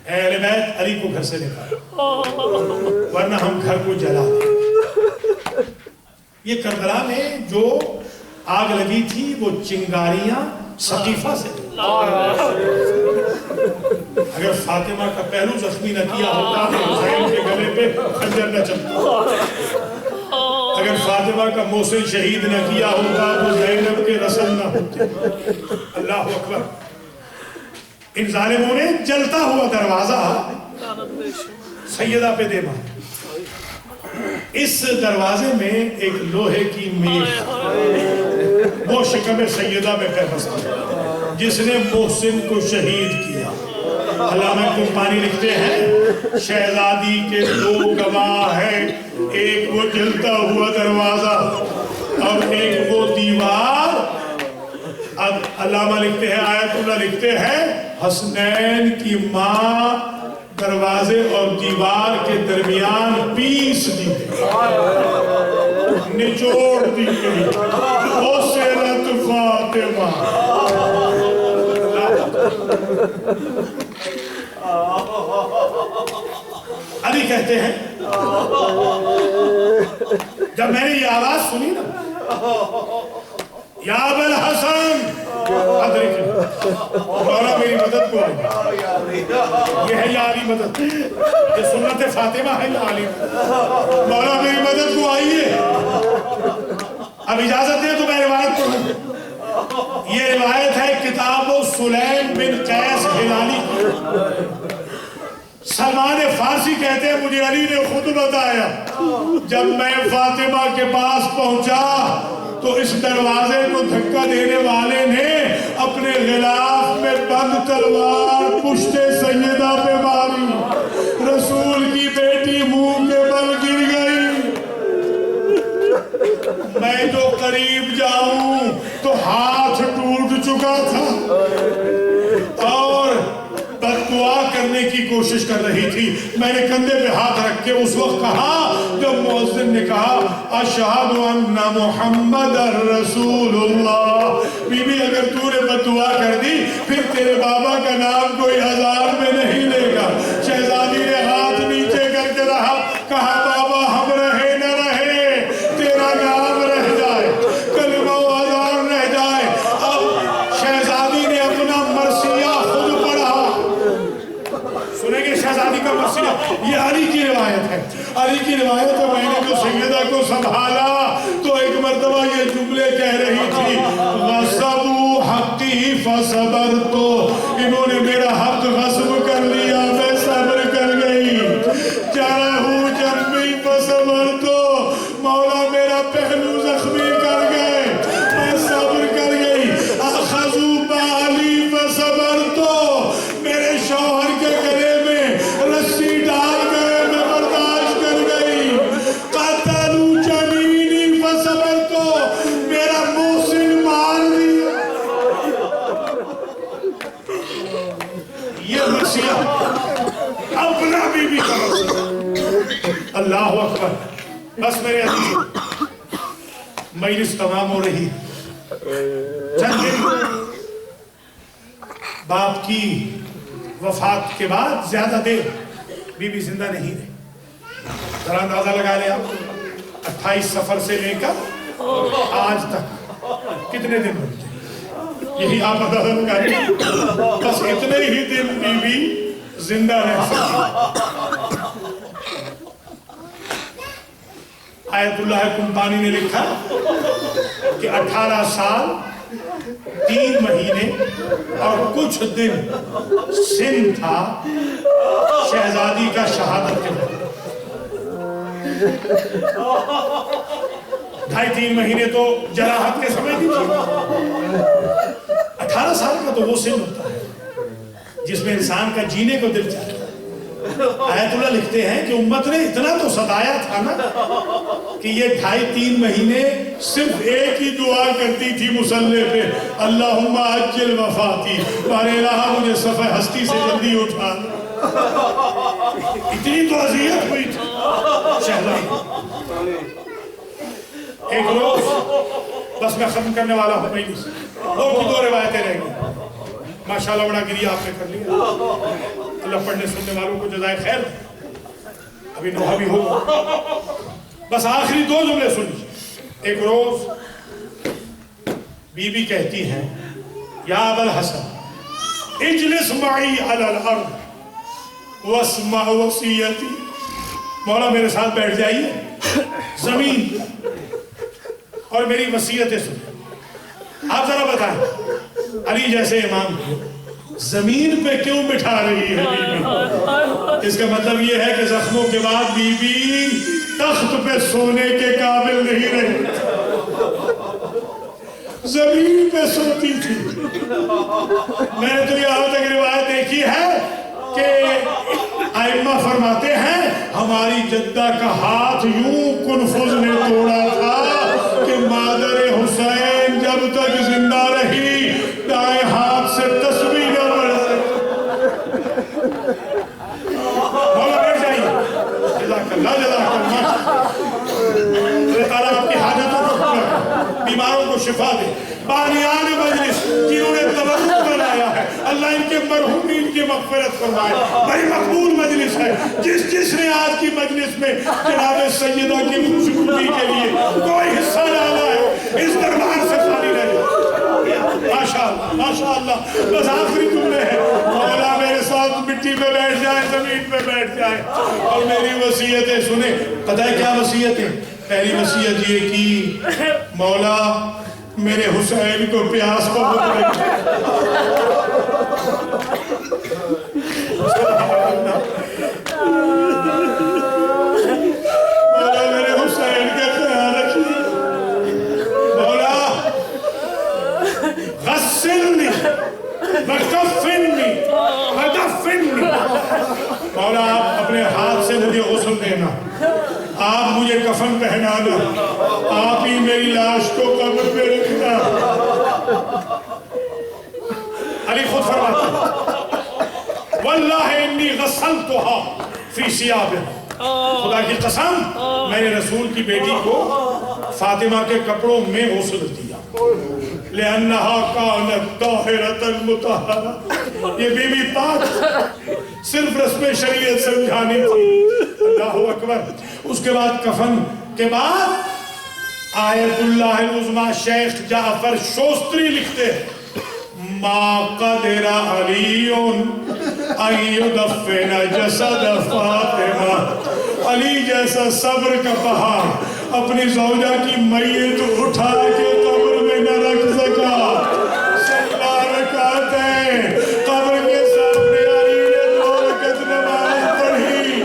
اے اہل بیت علی کو گھر سے نکالو ورنہ ہم گھر کو جلا دیں. یہ کربلا میں جو آگ لگی تھی وہ چنگاریاں سقیفہ سے. اگر فاطمہ کا پہلو زخمی نہ کیا ہوتا تو حسین کے گلے پہ خنجر نہ چلتا. اگر فاطمہ کا محسن شہید نہ کیا ہوتا تو زینب کے رسل نہ ہوتے. اللہ اکبر. ان ظالموں نے جلتا ہوا دروازہ سیدہ پہ دے مارا. اس دروازے میں ایک لوہے کی میخ, وہ شکم سیدہ میں پیوست ہے جس نے محسن کو شہید کیا. علامہ قرطبی لکھتے ہیں شہزادی کے 2 گواہ ہیں, ایک وہ جلتا ہوا دروازہ اور ایک وہ دیوار. اب علامہ لکھتے ہیں, آیت اللہ لکھتے ہیں حسنین کی ماں دروازے اور دیوار کے درمیان پیس دی گئی, نچوڑ دی گئی. اسرت فاطمہ. علی کہتے ہیں جب میں نے یہ آواز سنی نا, یا ابا الحسن ادرک, مولا میری مدد کو آئی. یہ ہے یا علی مدد, یہ سنت فاطمہ ہے یا علی مدد. مولا میری مدد کو آئیے. اب اجازت دے تو میں روایت پڑھوں. یہ روایت ہے کتاب سلیم بن قیس ہلالی. سلمان فارسی کہتے ہیں مجھے علی نے خود بتایا جب میں فاطمہ کے پاس پہنچا تو اس دروازے کو دھکا دینے والے نے اپنے غلاف میں بند تلوار پشت سیدہ پہ ماری، رسول کی بیٹی منہ کے بل گر گئی۔ میں جو قریب جاؤں تو ہاتھ ٹوٹ چکا تھا اور بد دعا کرنے کی کوشش کر رہی تھی۔ میں نے کندھے پہ ہاتھ رکھ کے اس وقت کہا جب مؤذن نے کہا اشہد ان محمد رسول اللہ۔ بی بی اگر تو نے بد دعا کر دی پھر تیرے بابا کا نام کوئی ہزار میں نہیں لے گا۔ شہزادی نے ہاتھ نیچے کر کے رہا، کہا بابا ہم رہے نہ رہے تیرا نام رہ جائے، کلمہ و اذان رہ جائے۔ اب شہزادی نے اپنا مرثیہ خود پڑھا۔ سنیں گے شہزادی کا مرثیہ، یہ علی کی روایت ہے، علی کی روایت ہے۔ میں نے جو سیدہ کو سنبھالا تو ایک مرتبہ یہ جملے کہہ رہی تھی، غصبوا حقی فصبرت، انہوں نے میرا حق غصب کر لیا میں صبر کر گئی۔ جرحوا جنبی فصبرت، مولا میرا پہلو زخمی کر گئے میں صبر کر گئی۔ اخذوا بالی فصبرت، میرے شوہر کے گلے میں رسی ڈال گئے میں برداشت کر گئی۔ قتلوا جنینی فصبرت، میرا محسن مار دیا۔ یہ مرثیہ اپنا بی بی کا مرثیہ۔ اللہ اکبر۔ بس میرے عزیز مجلس تمام ہو رہی چند دن باپ کی وفات کے بعد زیادہ دیر بی بی زندہ نہیں رہی۔ ذرا اندازہ لگا لیں آپ، 28 سفر سے لے کر آج تک کتنے دن ہوتے، یہی آپ اندازہ لگا لیں، بس اتنے ہی دن بی بی زندہ رہ سکتی۔ آیت اللہ کمپانی نے لکھا کہ 18 سال 3 مہینے اور کچھ دن سن تھا شہزادی کا شہادت کے بعد۔ 2.5-3 مہینے تو جراحت کے سمے دی تھی، 18 سال کا تو وہ سن ہوتا ہے جس میں انسان کا جینے کو دل چاہتا ہے۔ آیت اللہ لکھتے ہیں کہ امت نے اتنا تو ستایا تھا نا کہ یہ 2.5-3 مہینے صرف ایک ہی دعا کرتی تھی مصلی پہ، اللہم عجل وفاتی، اور الہ مجھے صفحہ ہستی سے جلدی اٹھا۔ اتنی تو اذیت ہوئی تھی شہزادی۔ ایک روز، بس میں ختم کرنے والا ہوں مجلس، 2 روایتیں رہ گئی۔ ماشاءاللہ بڑا گریہ آپ نے کر لیا، اللہ پڑھنے سننے والوں کو جزائے خیر، ابھی نوحہ بھی ہوگا۔ بس آخری 2 جملے سنیے۔ ایک روز بی بی کہتی ہیں، یا ابا الحسن اجلس معی علی الارض واسمع وصیتی، مولا میرے ساتھ بیٹھ جائیے زمین اور میری وصیتیں سنیں۔ آپ ذرا بتائیں علی جیسے امام کو زمین پہ کیوں بٹھا رہی ہے بی بی؟ اس کا مطلب یہ ہے کہ زخموں کے بعد بی بی تخت پہ سونے کے قابل نہیں رہی، زمین پہ سوتی تھی۔ میں نے تو یہاں تک روایت دیکھی ہے کہ ائمہ فرماتے ہیں ہماری جدہ کا ہاتھ یوں کنفذ نے توڑا تھا کہ مادر حسین جب تک زندہ رہی دائیں ہاتھ سے تسبیح نہ پڑھ سکتی۔ مولا بیٹھ جائیے، جزاک اللہ جزاک اللہ، اللہ تعالیٰ آپ کی حاجتوں کو پورا کرے، بیماروں کو شفا دے۔ بانیان مجلس جنہوں نے توقع بنایا ہے اللہ ان کے مرحومین کی مغفرت فرمائے۔ بڑی مقبول مجلس ہے، جس نے آج کی مجلس میں جناب سیدہ کی خوشخبری کے لیے کوئی حصہ ڈالا ہے اس دربار سے خالی رہ جائے۔ ماشاءاللہ ماشاءاللہ۔ بس آخری جملے ہیں، مولا میرے ساتھ مٹی پہ بیٹھ جائے، زمین پہ بیٹھ جائے اور میری وصیتیں سنیں۔ پتہ ہے کیا وصیتیں؟ پہلی وصیت یہ کی، مولا میرے حسین کو پیاس بہت لگی، مولا میرے حسین کا خیال رکھیے، مولا دینا, آپ مجھے کفن پہنانا, آپ ہی میری لاش کو قبر پہ رکھنا. علی خود فرماتا واللہ انی غسلتها فی ثیابها, خدا کی قسم میں نے رسول کی بیٹی کو فاطمہ کے کپڑوں میں غسل دیا. لأنها كانت طاہرة مطہرة, یہ بی بی پاک صرف رسم شریعت سمجھانی تھی. اللہ اکبر. اس کے بعد کفن کے بعد آیت اللہ العظمیٰ شیخ جعفر شوستری لکھتے ما قدر علی ان یدفن جسد فاطمہ, علی جیسا صبر کا پہاڑ اپنی زوجہ کی میت اٹھا کے قبر میں نہ رکھ سکا. صلی رکعتین قبر کے سامنے علی نے 2 رکعت نماز پڑھی,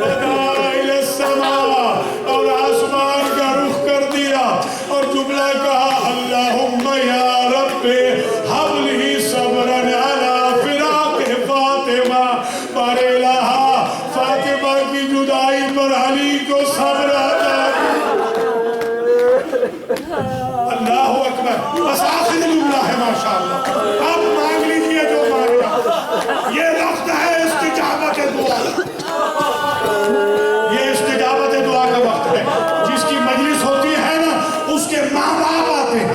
بدا الی السماء, اور آسمان کا رخ کر دیا اور جملہ کہا اللہم یا رب حب لی صبرا علی فراق فاطمہ. بار الہا فاطمہ کی جدائی پر علی کو صبر عطا کر. اللہ اکبر. بس آخر جملہ ہے ماشاءاللہ, اب مانگ لیجئے جو مانگنا. یہ وقت ہے استجابت دعا, یہ استجابت دعا کا وقت ہے. جس کی مجلس ہوتی ہے نا, اس کے ماں باپ آتے ہیں,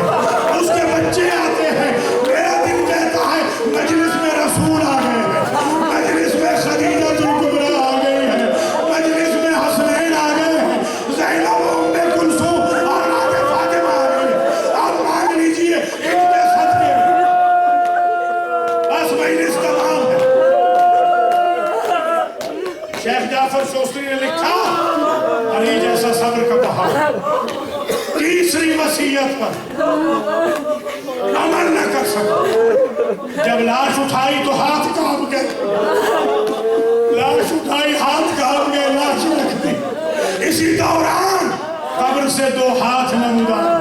اس کے بچے آتے ہیں. میرا دل کہتا ہے مجلس میں رسول آ گئے ہیں, مجلس میں خدیجہ الکبریٰ آ گئی ہیں, مجلس میں حسنین آ گئے ہیں, زینب ام کلثوم اور فاطمہ آ گئی ہیں. آپ مانگ لیجئے ان کے صدقے میں, بس مجلس تمام ہے. شیخ جعفر شوستری نے لکھا علی جیسا صبر کا پہاڑ, تیسری وصیت پر عمل نہ کر سکا. جب لاش اٹھائی تو ہاتھ کانپ گئے, لاش اٹھائی ہاتھ کانپ گئے, لاش رکھ دی. اسی دوران قبر سے 2 ہاتھ نمودار,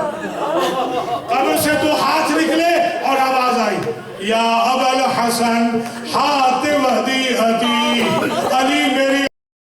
قبر سے 2 ہاتھ نکلے اور آواز آئی یا ابا الحسن